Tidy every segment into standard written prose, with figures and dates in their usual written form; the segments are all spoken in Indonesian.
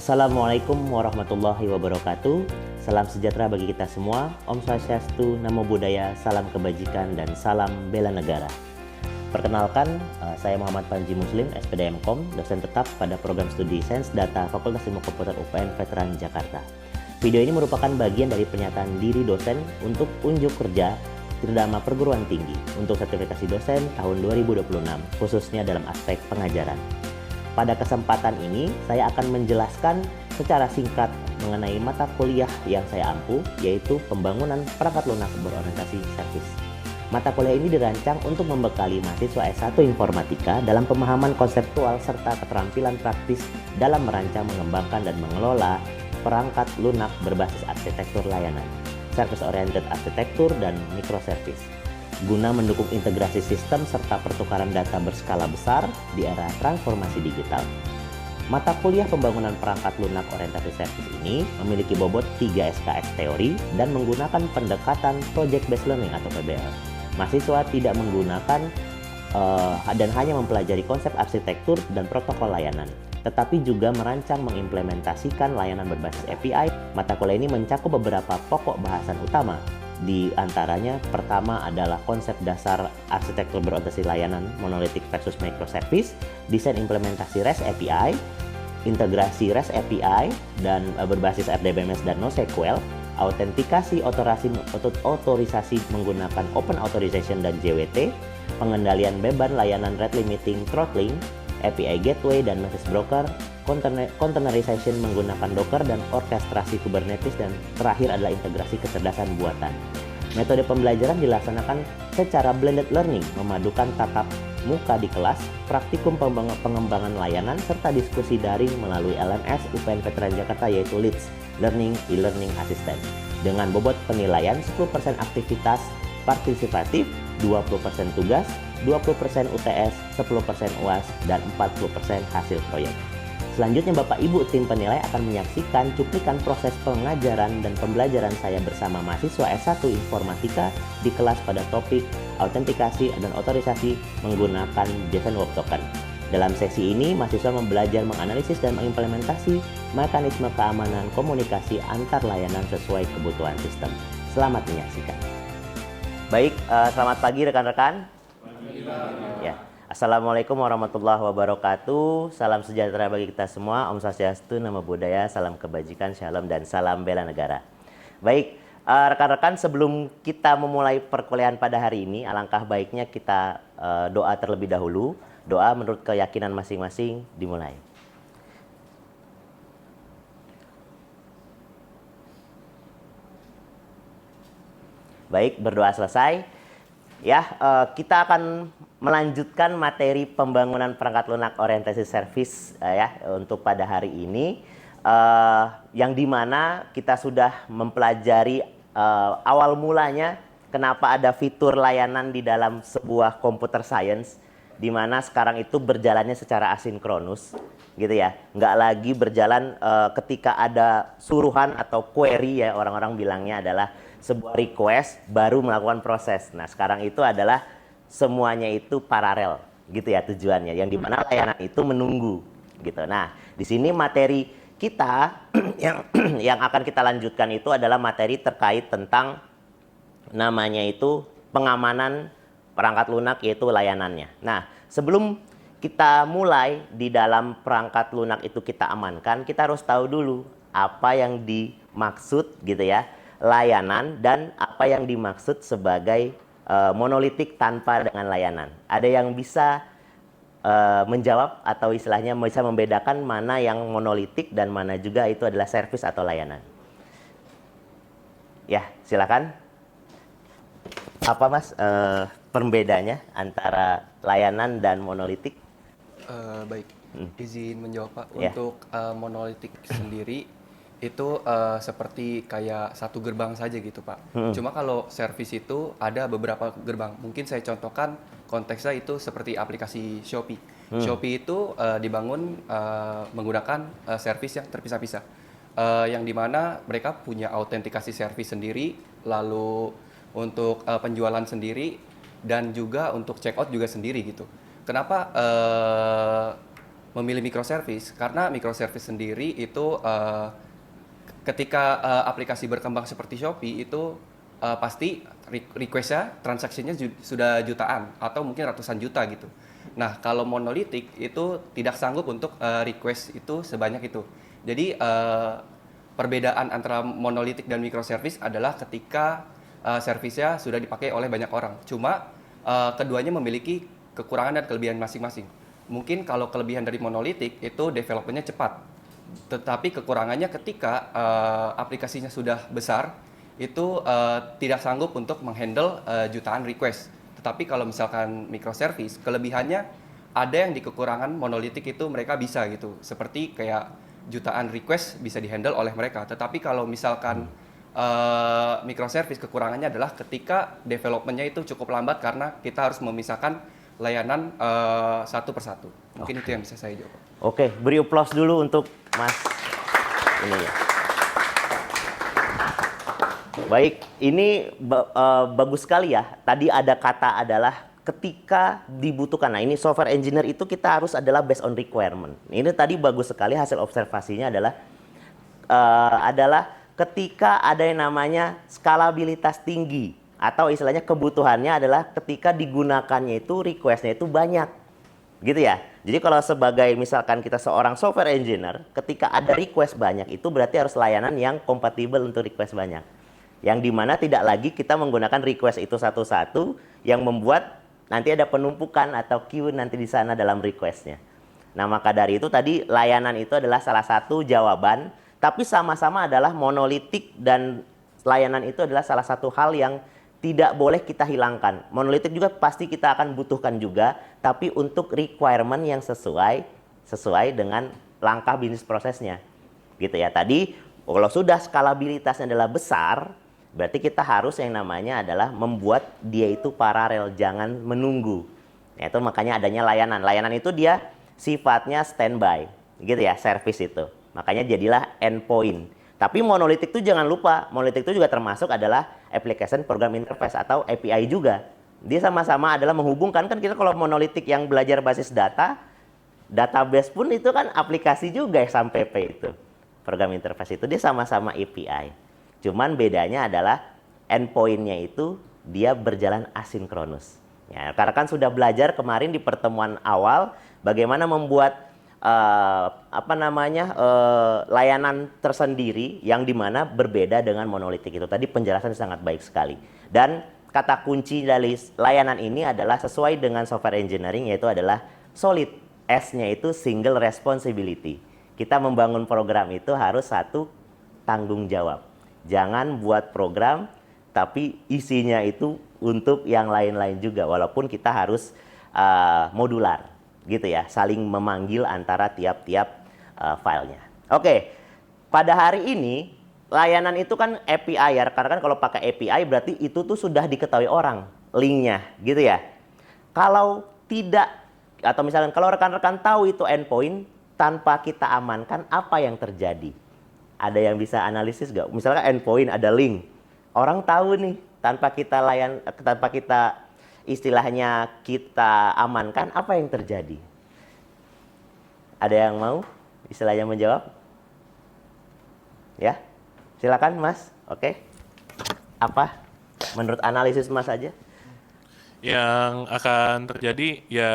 Assalamualaikum warahmatullahi wabarakatuh. Salam sejahtera bagi kita semua. Om Swastiastu, Namo Buddhaya, salam kebajikan, dan salam bela negara. Perkenalkan, saya Muhammad Panji Muslim, SPDM-Com, dosen tetap pada program studi Sains Data Fakultas Ilmu Komputer UPN Veteran Jakarta. Video ini merupakan bagian dari pernyataan diri dosen untuk unjuk kerja Tridharma Perguruan Tinggi untuk sertifikasi dosen tahun 2026, khususnya dalam aspek pengajaran. Pada kesempatan ini, saya akan menjelaskan secara singkat mengenai mata kuliah yang saya ampu, yaitu Pembangunan Perangkat Lunak Berorientasi Servis. Mata kuliah ini dirancang untuk membekali mahasiswa S1 Informatika dalam pemahaman konseptual serta keterampilan praktis dalam merancang, mengembangkan, dan mengelola perangkat lunak berbasis arsitektur layanan, service-oriented arsitektur, dan microservice, guna mendukung integrasi sistem serta pertukaran data berskala besar di era transformasi digital. Mata kuliah Pembangunan Perangkat Lunak Orientasi Servis ini memiliki bobot 3 SKS teori dan menggunakan pendekatan Project Based Learning atau PBL. Mahasiswa tidak menggunakan dan hanya mempelajari konsep arsitektur dan protokol layanan, tetapi juga merancang mengimplementasikan layanan berbasis API. Mata kuliah ini mencakup beberapa pokok bahasan utama. Di antaranya, pertama adalah konsep dasar arsitektur berorientasi layanan monolitik versus microservice, desain implementasi REST API, integrasi REST API dan berbasis RDBMS dan NoSQL, autentikasi otorisasi menggunakan Open Authorization dan JWT, pengendalian beban layanan rate limiting throttling, API gateway dan message broker, containerization menggunakan Docker dan orkestrasi Kubernetes, dan terakhir adalah integrasi kecerdasan buatan. Metode pembelajaran dilaksanakan secara blended learning, memadukan tatap muka di kelas, praktikum pengembangan layanan, serta diskusi daring melalui LMS UPN Veteran Jakarta yaitu LEADS, Learning E-Learning Assistant. Dengan bobot penilaian 10% aktivitas partisipatif, 20% tugas, 20% UTS, 10% UAS, dan 40% hasil proyek. Selanjutnya, Bapak Ibu tim penilai akan menyaksikan cuplikan proses pengajaran dan pembelajaran saya bersama mahasiswa S1 Informatika di kelas pada topik autentikasi dan otorisasi menggunakan JSON Web Token. Dalam sesi ini, mahasiswa belajar menganalisis dan mengimplementasi mekanisme keamanan komunikasi antar layanan sesuai kebutuhan sistem. Selamat menyaksikan. Baik, selamat pagi rekan-rekan. Ya. Assalamualaikum warahmatullahi wabarakatuh. Salam sejahtera bagi kita semua. Om Swastiastu, Namo Buddhaya, salam kebajikan, shalom, dan salam bela negara. Baik, rekan-rekan, sebelum kita memulai perkuliahan pada hari ini, alangkah baiknya kita doa terlebih dahulu. Doa menurut keyakinan masing-masing dimulai. Baik, berdoa selesai. Ya, kita akan melanjutkan materi Pembangunan Perangkat Lunak Orientasi Servis untuk pada hari ini, yang dimana kita sudah mempelajari awal mulanya kenapa ada fitur layanan di dalam sebuah computer science, di mana sekarang itu berjalannya secara asinkronus, gitu ya, nggak lagi berjalan ketika ada suruhan atau query, ya orang-orang bilangnya adalah sebuah request baru melakukan proses. Nah, sekarang itu adalah semuanya itu paralel, gitu ya tujuannya, yang dimana layanan itu menunggu, gitu. Nah, di sini materi kita yang akan kita lanjutkan itu adalah materi terkait tentang namanya itu pengamanan perangkat lunak, yaitu layanannya. Nah, sebelum kita mulai di dalam perangkat lunak itu kita amankan, kita harus tahu dulu apa yang dimaksud, gitu ya, layanan, dan apa yang dimaksud sebagai monolitik tanpa dengan layanan. Ada yang bisa menjawab atau istilahnya bisa membedakan mana yang monolitik dan mana juga itu adalah service atau layanan? Ya, silakan. Apa Mas perbedaannya antara layanan dan monolitik? Baik, izin menjawab Pak. Ya. Untuk monolitik sendiri itu seperti kayak satu gerbang saja gitu Pak. Cuma kalau service itu ada beberapa gerbang. Mungkin saya contohkan konteksnya itu seperti aplikasi Shopee. Shopee itu dibangun menggunakan service yang terpisah-pisah. Yang dimana mereka punya autentikasi service sendiri, lalu untuk penjualan sendiri, dan juga untuk checkout juga sendiri gitu. Kenapa memilih microservice karena microservice sendiri itu ketika aplikasi berkembang seperti Shopee itu pasti request-nya, transaksinya sudah jutaan atau mungkin ratusan juta gitu. Nah, kalau monolitik itu tidak sanggup untuk request itu sebanyak itu. Jadi perbedaan antara monolitik dan microservice adalah ketika servisnya sudah dipakai oleh banyak orang. Cuma keduanya memiliki kekurangan dan kelebihan masing-masing. Mungkin kalau kelebihan dari monolitik itu development-nya cepat. Tetapi kekurangannya ketika aplikasinya sudah besar, itu tidak sanggup untuk menghandle jutaan request. Tetapi kalau misalkan microservice, kelebihannya ada yang di kekurangan monolitik itu mereka bisa gitu. Seperti kayak jutaan request bisa dihandle oleh mereka. Tetapi kalau misalkan microservice kekurangannya adalah ketika development-nya itu cukup lambat karena kita harus memisahkan layanan satu persatu. Mungkin itu yang bisa saya jawab. Oke, beri applause dulu untuk Mas ini ya. Baik, ini bagus sekali ya. Tadi ada kata adalah ketika dibutuhkan. Nah, ini software engineer itu kita harus adalah based on requirement. Ini tadi bagus sekali hasil observasinya adalah ketika ada yang namanya skalabilitas tinggi atau istilahnya kebutuhannya adalah ketika digunakannya itu request-nya itu banyak. Gitu ya. Jadi kalau sebagai misalkan kita seorang software engineer, ketika ada request banyak itu berarti harus layanan yang kompatibel untuk request banyak. Yang dimana tidak lagi kita menggunakan request itu satu-satu yang membuat nanti ada penumpukan atau queue nanti di sana dalam requestnya. Nah, maka dari itu tadi layanan itu adalah salah satu jawaban, tapi sama-sama adalah monolitik dan layanan itu adalah salah satu hal yang tidak boleh kita hilangkan. Monolitik juga pasti kita akan butuhkan juga, tapi untuk requirement yang sesuai dengan langkah bisnis prosesnya. Gitu ya. Tadi kalau sudah skalabilitasnya adalah besar, berarti kita harus yang namanya adalah membuat dia itu paralel, jangan menunggu. Nah, itu makanya adanya layanan. Layanan itu dia sifatnya standby, gitu ya, service itu. Makanya jadilah endpoint. Tapi monolitik itu jangan lupa, monolitik itu juga termasuk adalah application program interface atau API juga. Dia sama-sama adalah menghubungkan, kan kita kalau monolitik yang belajar basis data, database pun itu kan aplikasi juga XAMPP itu. Program interface itu dia sama-sama API. Cuman bedanya adalah endpoint-nya itu dia berjalan asinkronus. Ya, karena kan sudah belajar kemarin di pertemuan awal bagaimana membuat layanan tersendiri yang dimana berbeda dengan monolitik itu. Tadi penjelasan sangat baik sekali. Dan kata kunci dari layanan ini adalah sesuai dengan software engineering, yaitu adalah solid. S-nya itu single responsibility. Kita membangun program itu harus satu tanggung jawab. Jangan buat program tapi isinya itu untuk yang lain-lain juga, walaupun kita harus modular. Gitu ya, saling memanggil antara tiap-tiap filenya. Oke, pada hari ini layanan itu kan API ya, karena kan kalau pakai API berarti itu tuh sudah diketahui orang linknya, gitu ya. Kalau tidak, atau misalkan kalau rekan-rekan tahu itu endpoint tanpa kita amankan, apa yang terjadi? Ada yang bisa analisis nggak? Misalkan endpoint ada link, orang tahu nih tanpa kita istilahnya kita amankan, apa yang terjadi? Ada yang mau istilahnya menjawab? Ya, silakan Mas. Oke. Apa? Menurut analisis Mas aja? Yang akan terjadi ya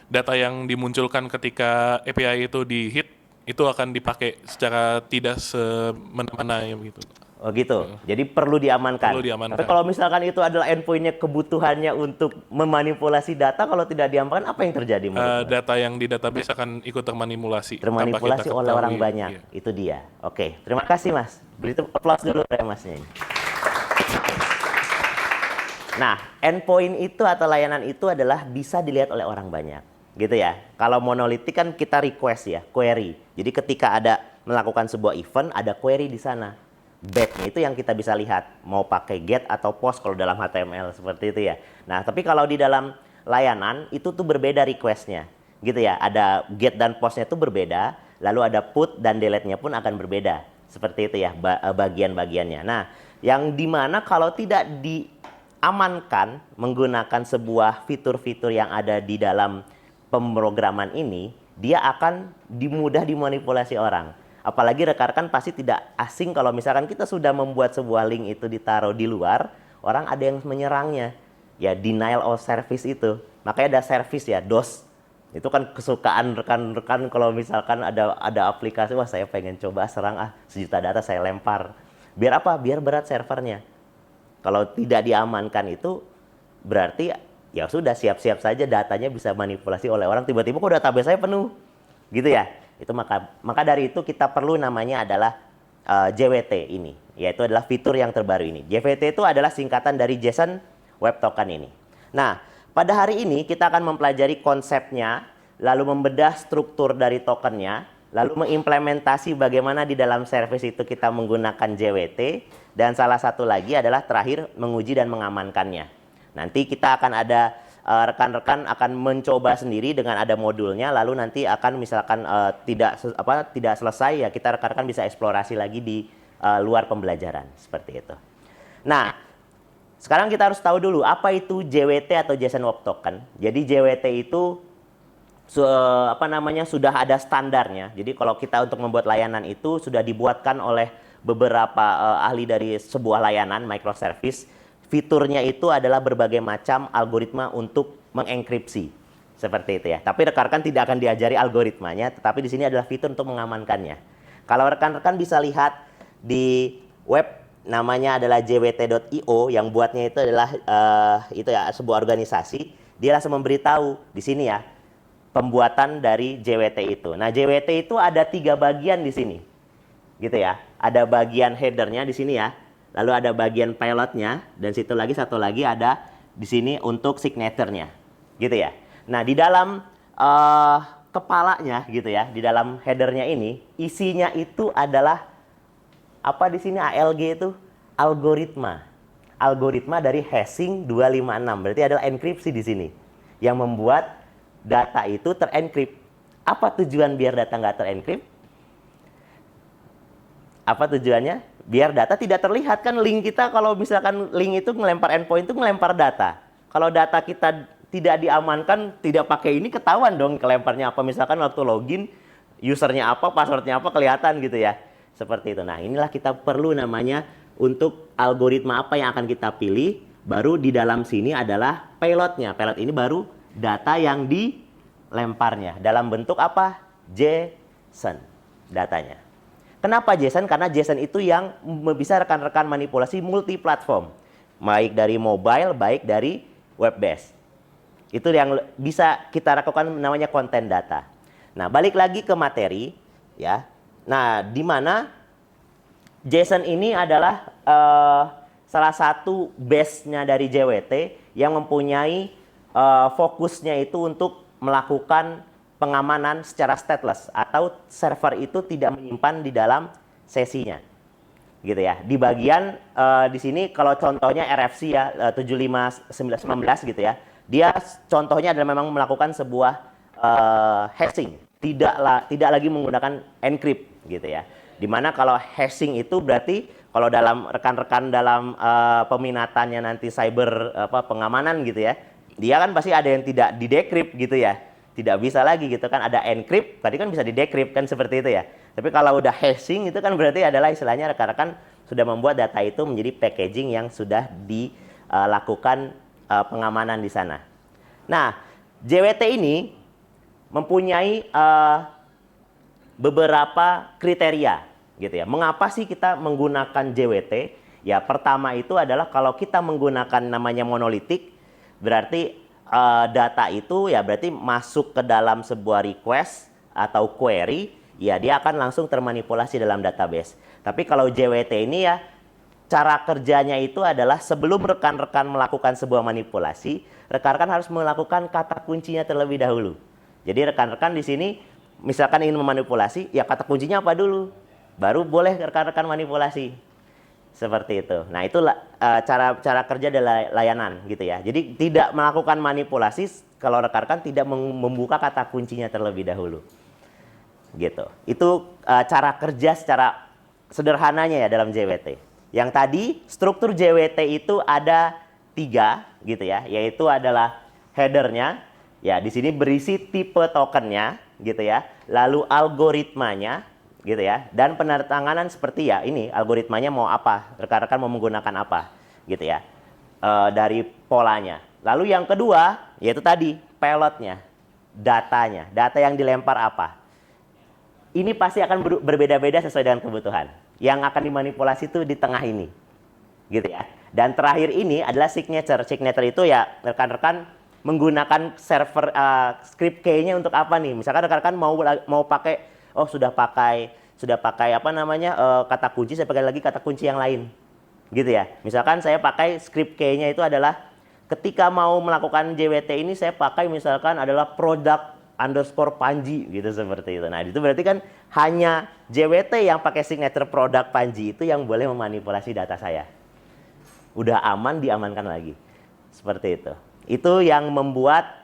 data yang dimunculkan ketika API itu di-hit itu akan dipakai secara tidak semena-mena ya begitu. Oh gitu. Jadi perlu diamankan. Perlu diamankan. Tapi kalau misalkan itu adalah endpoint-nya kebutuhannya untuk memanipulasi data, kalau tidak diamankan apa yang terjadi? Data yang di database akan ikut termanipulasi. Termanipulasi oleh orang banyak. Iya. Itu dia. Oke, terima kasih Mas. Beri applause dulu ya Masnya ini. Nah, endpoint itu atau layanan itu adalah bisa dilihat oleh orang banyak. Gitu ya. Kalau monolitik kan kita request ya, query. Jadi ketika ada melakukan sebuah event, ada query di sana. Batch-nya itu yang kita bisa lihat, mau pakai get atau post kalau dalam HTML seperti itu ya. Nah, tapi kalau di dalam layanan itu tuh berbeda request-nya, gitu ya. Ada get dan post-nya itu berbeda, lalu ada put dan delete-nya pun akan berbeda, seperti itu ya bagian-bagiannya. Nah, yang dimana kalau tidak diamankan menggunakan sebuah fitur-fitur yang ada di dalam pemrograman ini, dia akan mudah dimanipulasi orang. Apalagi rekan-rekan pasti tidak asing kalau misalkan kita sudah membuat sebuah link itu ditaruh di luar, orang ada yang menyerangnya. Ya, denial of service itu. Makanya ada service ya, DOS. Itu kan kesukaan rekan-rekan kalau misalkan ada aplikasi, wah saya pengen coba serang 1 juta data saya lempar. Biar apa? Biar berat servernya. Kalau tidak diamankan itu berarti ya sudah siap-siap saja datanya bisa manipulasi oleh orang, tiba-tiba kok database saya penuh. Gitu ya. Itu maka dari itu kita perlu namanya adalah JWT ini, yaitu adalah fitur yang terbaru ini. JWT itu adalah singkatan dari JSON Web Token ini. Nah, pada hari ini kita akan mempelajari konsepnya, lalu membedah struktur dari tokennya, lalu mengimplementasi bagaimana di dalam service itu kita menggunakan JWT, dan salah satu lagi adalah terakhir menguji dan mengamankannya. Nanti kita akan ada rekan-rekan akan mencoba sendiri dengan ada modulnya, lalu nanti akan misalkan tidak selesai ya kita rekan-rekan bisa eksplorasi lagi di luar pembelajaran seperti itu. Nah, sekarang kita harus tahu dulu apa itu JWT atau JSON Web Token. Jadi JWT itu sudah ada standarnya. Jadi kalau kita untuk membuat layanan itu sudah dibuatkan oleh beberapa ahli dari sebuah layanan microservice. Fiturnya itu adalah berbagai macam algoritma untuk mengenkripsi. Seperti itu ya. Tapi rekan-rekan tidak akan diajari algoritmanya, tetapi di sini adalah fitur untuk mengamankannya. Kalau rekan-rekan bisa lihat di web namanya adalah jwt.io, yang buatnya itu adalah sebuah organisasi. Dia langsung memberitahu di sini ya pembuatan dari JWT itu. Nah, JWT itu ada 3 bagian di sini. Gitu ya. Ada bagian headernya di sini ya. Lalu ada bagian pilotnya, dan satu lagi ada di sini untuk signaturenya, gitu ya. Nah, di dalam kepalanya, gitu ya, di dalam headernya ini, isinya itu adalah apa di sini ALG itu algoritma dari hashing 256. Berarti adalah enkripsi di sini yang membuat data itu terenkrip. Apa tujuan biar data nggak terenkrip? Apa tujuannya? Biar data tidak terlihat. Kan link kita kalau misalkan link itu ngelempar endpoint itu ngelempar data. Kalau data kita tidak diamankan, tidak pakai ini, ketahuan dong kelemparnya apa. Misalkan waktu login, usernya apa, passwordnya apa, kelihatan gitu ya. Seperti itu. Nah, inilah kita perlu namanya untuk algoritma apa yang akan kita pilih. Baru di dalam sini adalah payloadnya. Payload ini baru data yang dilemparnya. Dalam bentuk apa? JSON datanya. Kenapa JSON? Karena JSON itu yang bisa rekan-rekan manipulasi multi-platform. Baik dari mobile, baik dari web base. Itu yang bisa kita lakukan namanya konten data. Nah, balik lagi ke materi. Ya. Nah, di mana JSON ini adalah salah satu base-nya dari JWT yang mempunyai fokusnya itu untuk melakukan pengamanan secara stateless atau server itu tidak menyimpan di dalam sesinya, gitu ya. Di bagian di sini kalau contohnya RFC ya 7519 gitu ya, dia contohnya adalah memang melakukan sebuah hashing, tidak lagi menggunakan encrypt gitu ya. Dimana kalau hashing itu berarti kalau dalam rekan-rekan dalam peminatannya nanti cyber pengamanan gitu ya, dia kan pasti ada yang tidak didecrypt gitu ya. Tidak bisa lagi gitu kan, ada encrypt, tadi kan bisa didecrypt kan seperti itu ya. Tapi kalau udah hashing itu kan berarti adalah istilahnya rekan-rekan sudah membuat data itu menjadi packaging yang sudah dilakukan pengamanan di sana. Nah, JWT ini mempunyai beberapa kriteria gitu ya. Mengapa sih kita menggunakan JWT? Ya, pertama itu adalah kalau kita menggunakan namanya monolitik, berarti data itu ya berarti masuk ke dalam sebuah request atau query, ya dia akan langsung termanipulasi dalam database. Tapi kalau JWT ini ya cara kerjanya itu adalah sebelum rekan-rekan melakukan sebuah manipulasi, rekan-rekan harus melakukan kata kuncinya terlebih dahulu. Jadi rekan-rekan di sini misalkan ingin memanipulasi, ya kata kuncinya apa dulu, baru boleh rekan-rekan manipulasi. Seperti itu. Nah, itulah cara kerja dari layanan gitu ya. Jadi tidak melakukan manipulasi kalau rekan-rekan tidak membuka kata kuncinya terlebih dahulu. Gitu. Itu cara kerja secara sederhananya ya dalam JWT. Yang tadi struktur JWT itu ada 3 gitu ya, yaitu adalah headernya. Ya, di sini berisi tipe tokennya gitu ya, lalu algoritmanya, gitu ya, dan penandatanganan seperti ya ini algoritmanya mau apa, rekan-rekan mau menggunakan apa, gitu ya, dari polanya. Lalu yang kedua yaitu tadi pelotnya, datanya, data yang dilempar apa. Ini pasti akan berbeda-beda sesuai dengan kebutuhan. Yang akan dimanipulasi itu di tengah ini, gitu ya. Dan terakhir ini adalah signature. Signature itu ya rekan-rekan menggunakan server script key-nya untuk apa nih? Misalkan rekan-rekan mau pakai, sudah pakai apa namanya kata kunci, saya pakai lagi kata kunci yang lain, gitu ya. Misalkan saya pakai script key-nya itu adalah ketika mau melakukan JWT ini saya pakai misalkan adalah product underscore Panji gitu seperti itu. Nah itu berarti kan hanya JWT yang pakai signature product Panji itu yang boleh memanipulasi data saya. Udah aman, diamankan lagi. Seperti itu. Itu yang membuat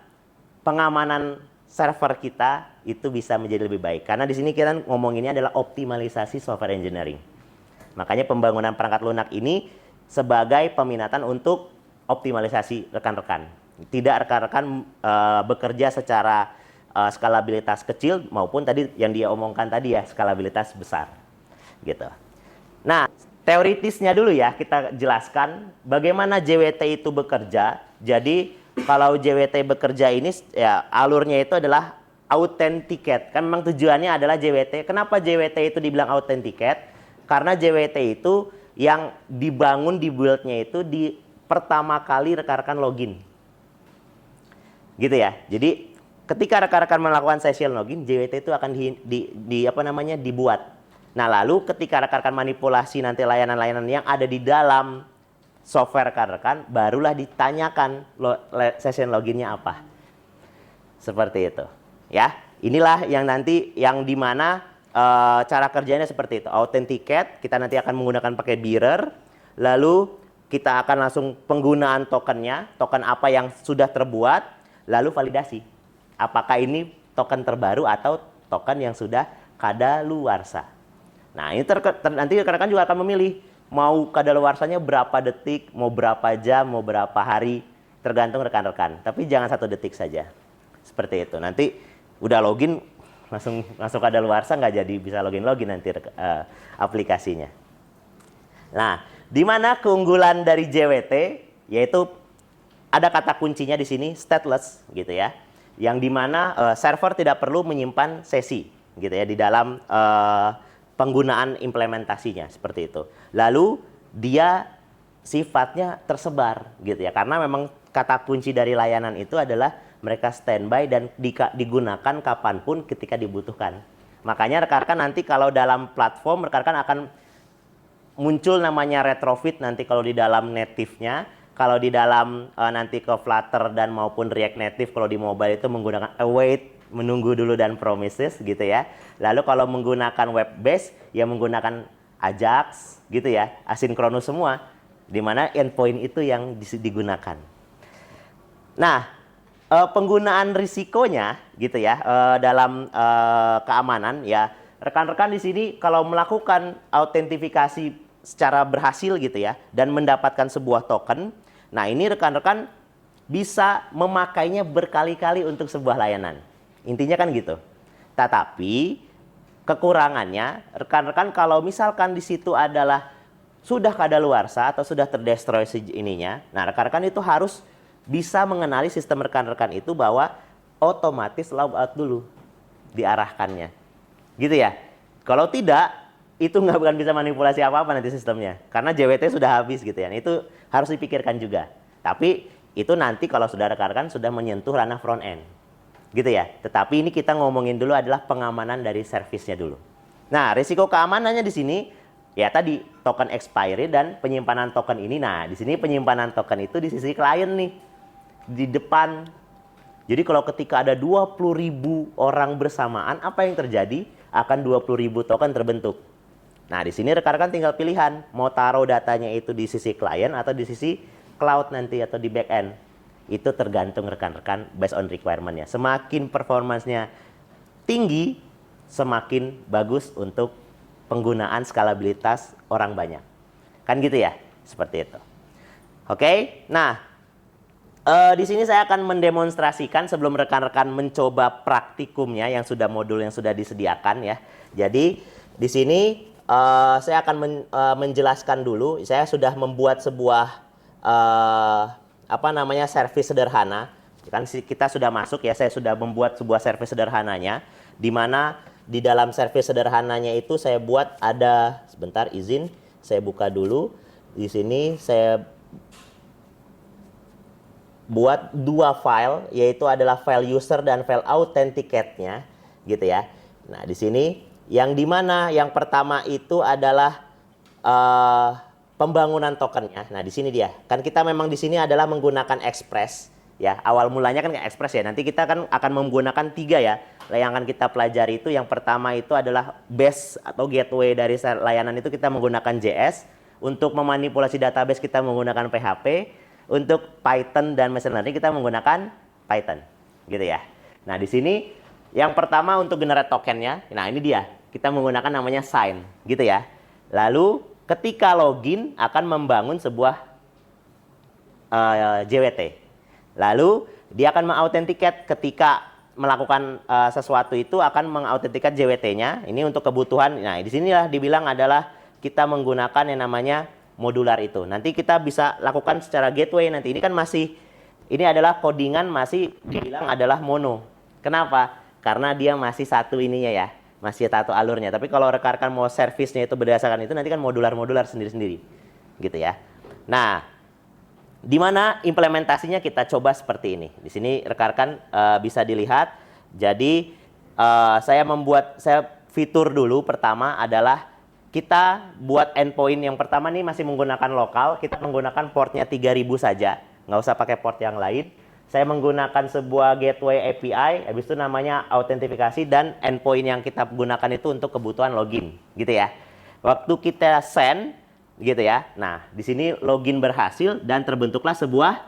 pengamanan server kita itu bisa menjadi lebih baik. Karena di sini kita ngomonginnya adalah optimalisasi software engineering. Makanya pembangunan perangkat lunak ini sebagai peminatan untuk optimalisasi rekan-rekan. Tidak rekan-rekan bekerja secara skalabilitas kecil maupun tadi yang dia omongkan tadi ya skalabilitas besar gitu. Nah, teoritisnya dulu ya kita jelaskan bagaimana JWT itu bekerja. Jadi kalau JWT bekerja ini ya alurnya itu adalah authenticate. Kan memang tujuannya adalah JWT. Kenapa JWT itu dibilang authenticate? Karena JWT itu yang dibangun di build-nya itu di pertama kali rekan-rekan login. Gitu ya. Jadi ketika rekan-rekan melakukan session login, JWT itu akan dibuat. Nah, lalu ketika rekan-rekan manipulasi nanti layanan-layanan yang ada di dalam software rekan-rekan, barulah ditanyakan session loginnya apa. Seperti itu. Ya, inilah yang nanti yang dimana cara kerjanya seperti itu. Authenticate, kita nanti akan menggunakan pakai bearer. Lalu kita akan langsung penggunaan tokennya, token apa yang sudah terbuat, lalu validasi. Apakah ini token terbaru atau token yang sudah kadaluarsa. Nah, ini nanti rekan-rekan juga akan memilih mau kadaluarsanya berapa detik, mau berapa jam, mau berapa hari, tergantung rekan-rekan. Tapi jangan 1 detik saja. Seperti itu. Nanti udah login langsung kadaluarsa nggak jadi bisa login nanti aplikasinya. Nah, di mana keunggulan dari JWT yaitu ada kata kuncinya di sini stateless gitu ya. Yang dimana server tidak perlu menyimpan sesi gitu ya di dalam penggunaan implementasinya seperti itu. Lalu dia sifatnya tersebar gitu ya karena memang kata kunci dari layanan itu adalah mereka standby dan digunakan kapanpun ketika dibutuhkan. Makanya rekan-rekan nanti kalau dalam platform rekan-rekan akan muncul namanya retrofit nanti kalau di dalam native-nya. Kalau di dalam nanti ke Flutter dan maupun React Native kalau di mobile itu menggunakan await, menunggu dulu dan promises gitu ya. Lalu kalau menggunakan web base ya menggunakan Ajax gitu ya, asinkronus semua. Di mana endpoint itu yang digunakan. Nah, penggunaan risikonya gitu ya dalam keamanan ya rekan-rekan di sini kalau melakukan autentifikasi secara berhasil gitu ya dan mendapatkan sebuah token. Nah, ini rekan-rekan bisa memakainya berkali-kali untuk sebuah layanan. Intinya kan gitu. Tetapi kekurangannya rekan-rekan kalau misalkan di situ adalah sudah kadaluarsa atau sudah terdestroy ininya. Nah, rekan-rekan itu harus bisa mengenali sistem rekan-rekan itu bahwa otomatis logout dulu diarahkannya. Gitu ya. Kalau tidak itu nggak akan bisa manipulasi apa-apa nanti sistemnya. Karena JWT sudah habis gitu ya. Itu harus dipikirkan juga. Tapi itu nanti kalau sudah rekan-rekan sudah menyentuh ranah front end. Gitu ya. Tetapi ini kita ngomongin dulu adalah pengamanan dari servisnya dulu. Nah, risiko keamanannya di sini ya tadi token expiry dan penyimpanan token ini. Nah, di sini penyimpanan token itu di sisi klien nih. Di depan. Jadi kalau ketika ada 20.000 orang bersamaan, apa yang terjadi? Akan 20.000 token terbentuk. Nah, di sini rekan-rekan tinggal pilihan mau taruh datanya itu di sisi klien atau di sisi cloud nanti atau di back end. Itu tergantung rekan-rekan based on requirement-nya. Semakin performance-nya tinggi, semakin bagus untuk penggunaan skalabilitas orang banyak. Kan gitu ya? Seperti itu. Oke. Nah, Di sini saya akan mendemonstrasikan sebelum rekan-rekan mencoba praktikumnya yang sudah modul yang sudah disediakan ya. Jadi di sini saya akan menjelaskan dulu. Saya sudah membuat sebuah servis sederhana. Kan kita sudah masuk ya. Saya sudah membuat sebuah servis sederhananya, di mana di dalam servis sederhananya itu saya buat ada, sebentar izin, saya buka dulu. Di sini saya buat dua file, yaitu adalah file user dan file authenticate-nya, gitu ya. Nah, di sini yang dimana yang pertama itu adalah pembangunan tokennya. Nah, di sini dia. Kan kita memang di sini adalah menggunakan Express, ya. Awal mulanya kan Express ya. Nanti kita kan akan menggunakan 3 ya. Yang akan kita pelajari itu yang pertama itu adalah base atau gateway dari layanan itu kita menggunakan JS. Untuk memanipulasi database kita menggunakan PHP. Untuk Python dan machine learning kita menggunakan Python, gitu ya. Nah, di sini yang pertama untuk generate tokennya, nah ini dia, kita menggunakan namanya sign, gitu ya. Lalu ketika login akan membangun sebuah JWT. Lalu dia akan mengauthenticate ketika melakukan sesuatu itu akan mengauthenticate JWT-nya. Ini untuk kebutuhan. Nah, di sinilah dibilang adalah kita menggunakan yang namanya modular itu. Nanti kita bisa lakukan secara gateway nanti. Ini kan masih, ini adalah codingan masih dibilang adalah mono. Kenapa? Karena dia masih satu ininya ya, masih satu alurnya. Tapi kalau rekan-rekan mau servisnya itu berdasarkan itu nanti kan modular-modular sendiri-sendiri, gitu ya. Nah, di mana implementasinya kita coba seperti ini. Di sini rekan-rekan bisa dilihat. Jadi saya fitur dulu pertama adalah kita buat endpoint yang pertama nih masih menggunakan lokal, kita menggunakan portnya 3000 saja, nggak usah pakai port yang lain. Saya menggunakan sebuah gateway API, habis itu namanya autentifikasi dan endpoint yang kita gunakan itu untuk kebutuhan login, gitu ya. Waktu kita send, gitu ya. Nah, di sini login berhasil dan terbentuklah sebuah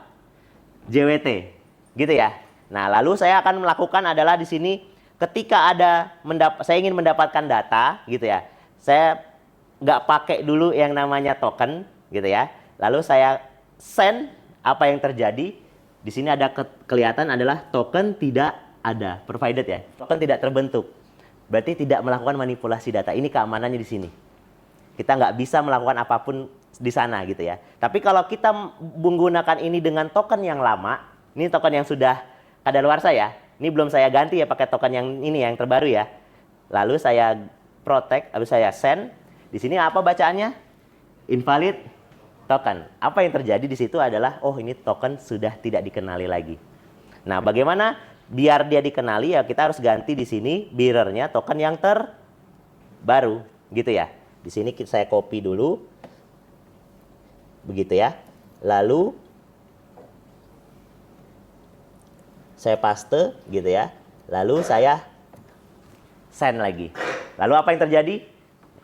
JWT, gitu ya. Nah, lalu saya akan melakukan adalah di sini ketika saya ingin mendapatkan data, gitu ya. Saya nggak pakai dulu yang namanya token, gitu ya. Lalu saya send, apa yang terjadi? Di sini ada kelihatan adalah token tidak ada, provided ya. Token tidak terbentuk. Berarti tidak melakukan manipulasi data. Ini keamanannya di sini. Kita nggak bisa melakukan apapun di sana, gitu ya. Tapi kalau kita menggunakan ini dengan token yang lama, ini token yang sudah kadaluarsa ya. Ini belum saya ganti ya pakai token yang ini yang terbaru ya. Lalu saya protect, habis saya send. Di sini apa bacaannya? Invalid token. Apa yang terjadi di situ adalah, oh ini token sudah tidak dikenali lagi. Nah, bagaimana biar dia dikenali ya kita harus ganti di sini bearernya token yang terbaru, gitu ya. Di sini saya copy dulu, begitu ya. Lalu saya paste, gitu ya. Lalu saya send lagi. Lalu apa yang terjadi?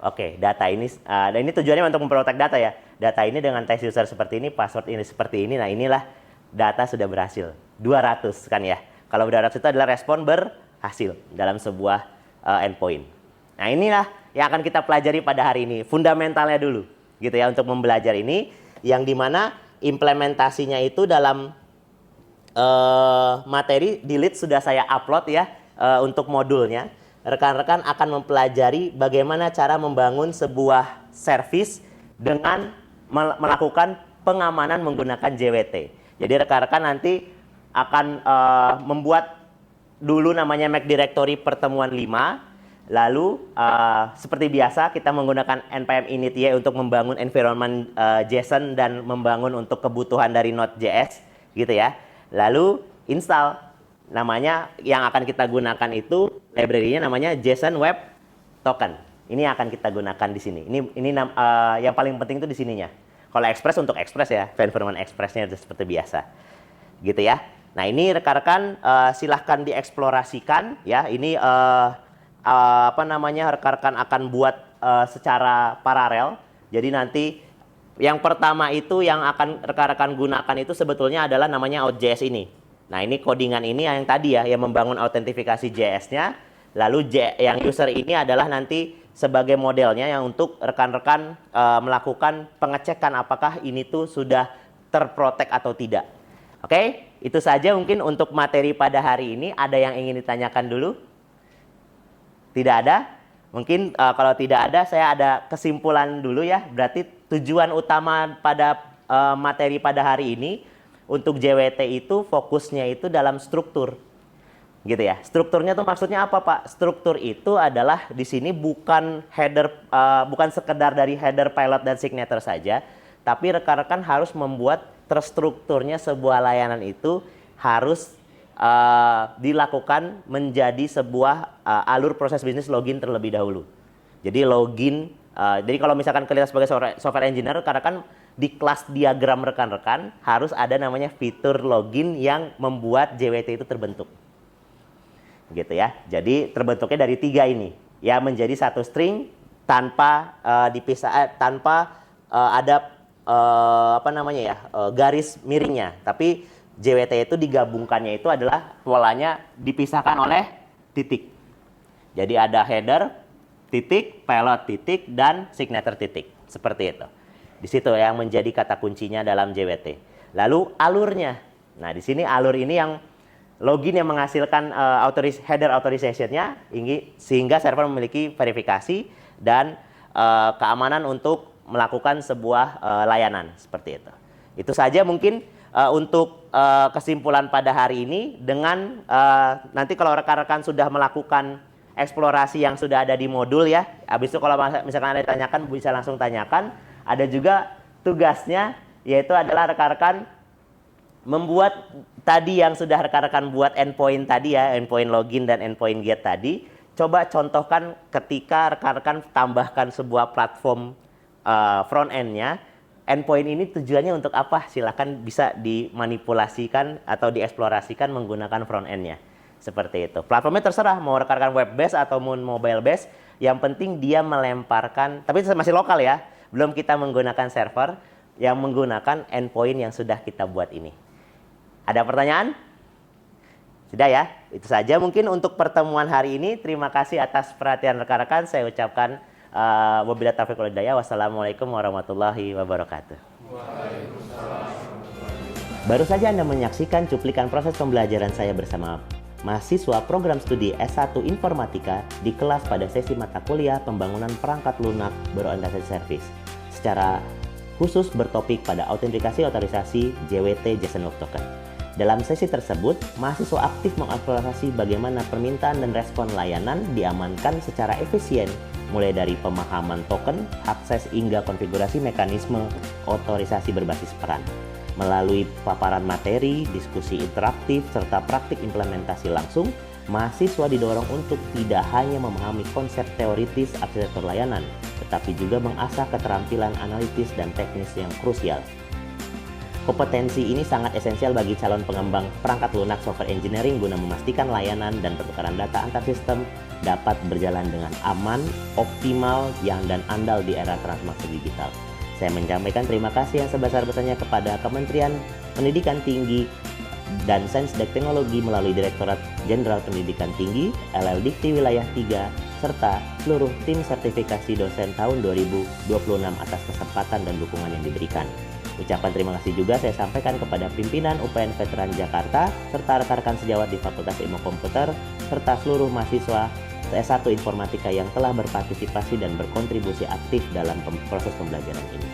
Oke, data ini, dan ini tujuannya untuk memprotek data ya. Data ini dengan test user seperti ini, password ini seperti ini. Nah, inilah data sudah berhasil. 200 kan ya. Kalau 200 itu adalah respon berhasil dalam sebuah endpoint. Nah, inilah yang akan kita pelajari pada hari ini. Fundamentalnya dulu, gitu ya, untuk membelajar ini. Yang dimana implementasinya itu dalam materi di lead sudah saya upload ya untuk modulnya. Rekan-rekan akan mempelajari bagaimana cara membangun sebuah service dengan melakukan pengamanan menggunakan JWT. Jadi rekan-rekan nanti akan membuat dulu namanya Make Directory pertemuan 5. Lalu seperti biasa kita menggunakan npm init y untuk membangun environment JSON dan membangun untuk kebutuhan dari Node.js, gitu ya. Lalu install. Namanya yang akan kita gunakan itu library-nya namanya JSON Web Token. Ini yang akan kita gunakan di sini. Ini yang paling penting itu di sininya. Kalau Express untuk Express ya, environment Express-nya seperti biasa, gitu ya. Nah, ini rekan-rekan silahkan dieksplorasikan ya. Ini rekan-rekan akan buat secara paralel. Jadi nanti yang pertama itu yang akan rekan-rekan gunakan itu sebetulnya adalah namanya Out.js ini. Nah, ini codingan ini yang tadi ya, yang membangun autentifikasi JS-nya. Lalu yang user ini adalah nanti sebagai modelnya yang untuk rekan-rekan melakukan pengecekan apakah ini tuh sudah terprotek atau tidak. Oke, itu saja mungkin untuk materi pada hari ini. Ada yang ingin ditanyakan dulu? Tidak ada? Mungkin kalau tidak ada, saya ada kesimpulan dulu ya. Berarti tujuan utama pada materi pada hari ini untuk JWT itu fokusnya itu dalam struktur. Gitu ya. Strukturnya tuh maksudnya apa, Pak? Struktur itu adalah di sini bukan header, bukan sekedar dari header, pilot, dan signature saja, tapi rekan-rekan harus membuat terstrukturnya sebuah layanan itu harus dilakukan menjadi sebuah alur proses bisnis login terlebih dahulu. Jadi login, jadi kalau misalkan kalian sebagai software engineer, rekan-rekan di kelas diagram rekan-rekan harus ada namanya fitur login yang membuat JWT itu terbentuk. Gitu ya. Jadi terbentuknya dari 3 ini. Ya, menjadi satu string tanpa dipisah, tanpa ada garis miringnya. Tapi JWT itu digabungkannya itu adalah polanya dipisahkan oleh titik. Jadi ada header, titik, payload, titik, dan signature titik. Seperti itu. Di situ yang menjadi kata kuncinya dalam JWT. Lalu alurnya. Nah, di sini alur ini yang login yang menghasilkan header authorization-nya sehingga server memiliki verifikasi dan keamanan untuk melakukan sebuah layanan seperti itu. Itu saja mungkin untuk kesimpulan pada hari ini. Dengan nanti kalau rekan-rekan sudah melakukan eksplorasi yang sudah ada di modul ya, habis itu kalau misalkan ada ditanyakan bisa langsung tanyakan. Ada juga tugasnya, yaitu adalah rekan-rekan membuat tadi yang sudah rekan-rekan buat endpoint tadi ya, endpoint login dan endpoint get tadi. Coba contohkan ketika rekan-rekan tambahkan sebuah platform front end-nya. Endpoint ini tujuannya untuk apa? Silakan bisa dimanipulasikan atau dieksplorasikan menggunakan front end-nya. Seperti itu. Platformnya terserah, mau rekan-rekan web based atau mobile based. Yang penting dia melemparkan, tapi masih lokal ya. Belum kita menggunakan server yang menggunakan endpoint yang sudah kita buat ini. Ada pertanyaan? Sudah ya? Itu saja mungkin untuk pertemuan hari ini. Terima kasih atas perhatian rekan-rekan. Saya ucapkan wabillahi taufiq wal hidayah. Wassalamualaikum warahmatullahi wabarakatuh. Baru saja Anda menyaksikan cuplikan proses pembelajaran saya bersama mahasiswa program studi S1 Informatika di kelas pada sesi mata kuliah Pembangunan Perangkat Lunak Berorientasi Service. Secara khusus bertopik pada autentikasi otorisasi JWT JSON Web Token. Dalam sesi tersebut, mahasiswa aktif mengeksplorasi bagaimana permintaan dan respon layanan diamankan secara efisien, mulai dari pemahaman token, akses hingga konfigurasi mekanisme otorisasi berbasis peran. Melalui paparan materi, diskusi interaktif, serta praktik implementasi langsung, mahasiswa didorong untuk tidak hanya memahami konsep teoritis arsitektur layanan, tetapi juga mengasah keterampilan analitis dan teknis yang krusial. Kompetensi ini sangat esensial bagi calon pengembang perangkat lunak software engineering guna memastikan layanan dan pertukaran data antar sistem dapat berjalan dengan aman, optimal, dan andal di era transformasi digital. Saya menyampaikan terima kasih yang sebesar-besarnya kepada Kementerian Pendidikan Tinggi dan Sains dan Teknologi melalui Direktorat Jenderal Pendidikan Tinggi, LLDikti Wilayah 3, serta seluruh tim sertifikasi dosen tahun 2026 atas kesempatan dan dukungan yang diberikan. Ucapan terima kasih juga saya sampaikan kepada pimpinan UPN Veteran Jakarta, serta rekan-rekan sejawat di Fakultas Ilmu Komputer, serta seluruh mahasiswa S1 Informatika yang telah berpartisipasi dan berkontribusi aktif dalam proses pembelajaran ini.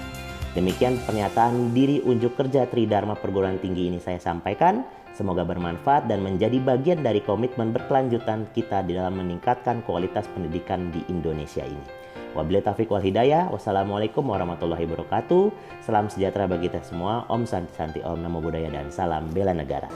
Demikian pernyataan diri unjuk kerja Tridharma Perguruan Tinggi ini saya sampaikan. Semoga bermanfaat dan menjadi bagian dari komitmen berkelanjutan kita di dalam meningkatkan kualitas pendidikan di Indonesia ini. Wabillahi taufiq wal hidayah. Wassalamualaikum warahmatullahi wabarakatuh. Salam sejahtera bagi kita semua. Om Santi Santi, Om Namo Buddhaya, dan salam bela negara.